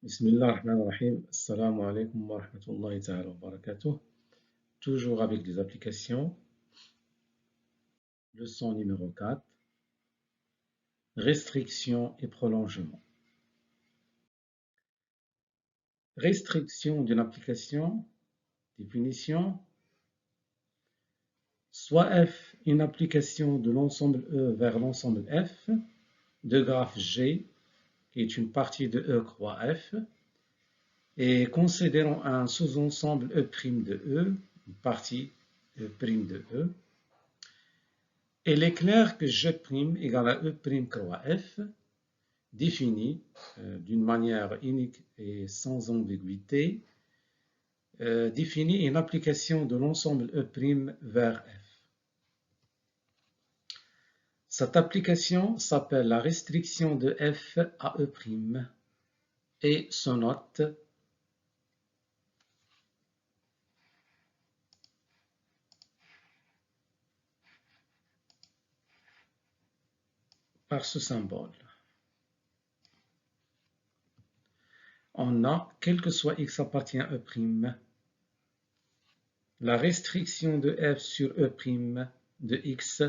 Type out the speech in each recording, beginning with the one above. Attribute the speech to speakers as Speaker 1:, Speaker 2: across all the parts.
Speaker 1: Bismillah ar-Rahman ar-Rahim. Assalamu alaikum wa rahmatullahi ta'ala wa barakatuh. Toujours avec les applications. Leçon numéro 4. Restriction et prolongement. Restriction d'une application. Définition. Soit F une application de l'ensemble E vers l'ensemble F de graphe G qui est une partie de E croix F et considérons un sous-ensemble E' de E, une partie E' de E. Il est clair que G' égale à E' croix F défini d'une manière unique et sans ambiguïté, définit une application de l'ensemble E' vers F. Cette application s'appelle la restriction de F à E' et se note par ce symbole. On a, quel que soit x appartient à E', la restriction de f sur E' de x,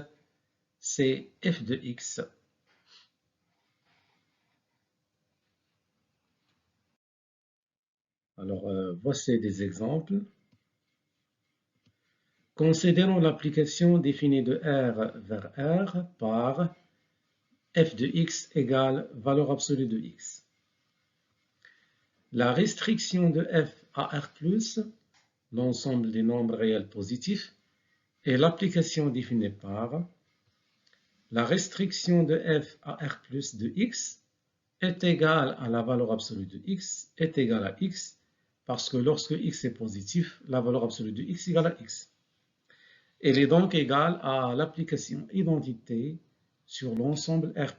Speaker 1: c'est f de x. Alors, voici des exemples. Considérons l'application définie de R vers R par f de x égale valeur absolue de x. La restriction de f à R+, l'ensemble des nombres réels positifs, est l'application définie par la restriction de f à R+ de x est égale à la valeur absolue de x est égale à x parce que lorsque x est positif, la valeur absolue de x égale à x. Elle est donc égale à l'application identité sur l'ensemble R+.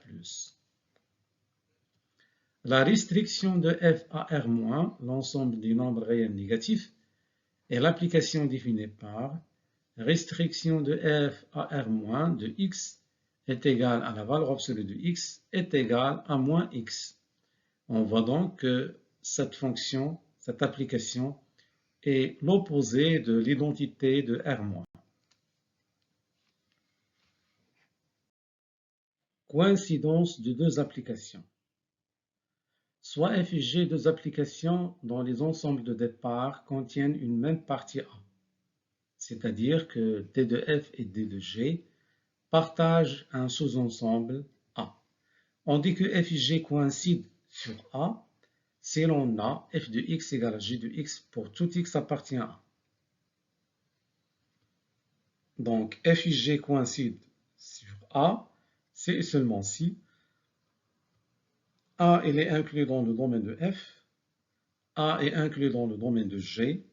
Speaker 1: La restriction de f à R-, l'ensemble des nombres réels négatifs, est l'application définie par restriction de f à R- de x est égale à la valeur absolue de x est égale à moins x. On voit donc que cette fonction, cette application, est l'opposé de l'identité de R-. Coïncidence de deux applications. Soit f et g, deux applications dont les ensembles de départ contiennent une même partie A, c'est-à-dire que D de f et D de g partagent un sous-ensemble A. On dit que f et g coïncident sur A si l'on a f de x égale à g de x pour tout x appartient à A. Donc f et g coïncident sur A, c'est et seulement si A il est inclus dans le domaine de f, A est inclus dans le domaine de G,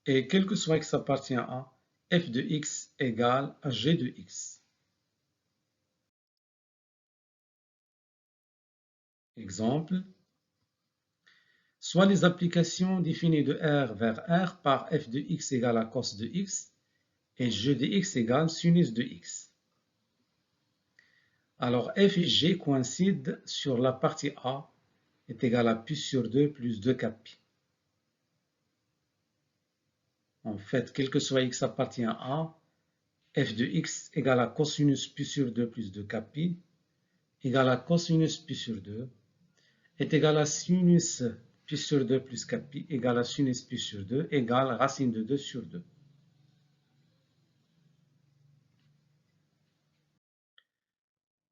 Speaker 1: et quel que soit x appartient à A, f de x égale à g de x. Exemple, soit les applications définies de R vers R par f de x égale à cos de x et g de x égale sinus de x. Alors f et g coïncident sur la partie A est égale à pi sur 2 plus 2 4 pi. En fait, quel que soit x appartient à A, f de x égale à cosinus pi sur 2 plus 2 4 pi égale à cosinus pi sur 2 est égal à sinus pi sur 2 plus 4 pi égale à sinus pi sur 2 égale racine de 2 sur 2.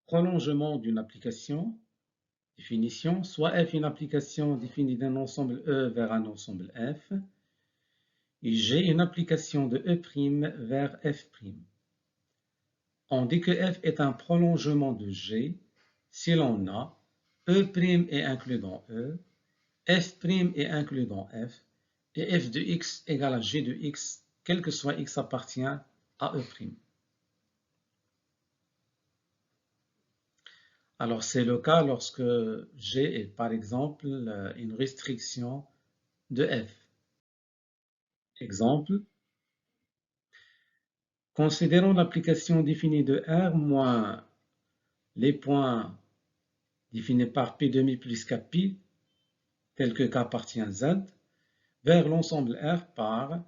Speaker 1: Prolongement d'une application. Définition. Soit f une application définie d'un ensemble E vers un ensemble F et G une application de E' vers F'. On dit que f est un prolongement de G si l'on a E' est inclus dans E, f' est inclus dans f, et f de x égale à g de x, quel que soit x appartient à E'. Alors c'est le cas lorsque g est par exemple une restriction de f. Exemple, considérons l'application définie de R moins les points définis par pi demi plus 4 pi tel que K appartient à Z, vers l'ensemble R par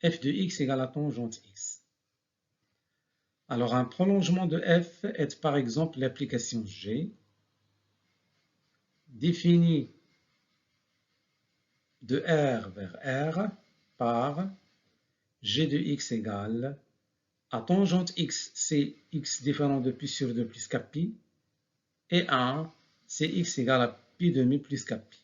Speaker 1: f de x égale à tangente x. Alors, un prolongement de f est par exemple l'application G, définie de R vers R par G de x égale à tangente x, c'est x différent de pi sur 2 plus kpi, et 1, c'est x égale à pi demi plus kpi.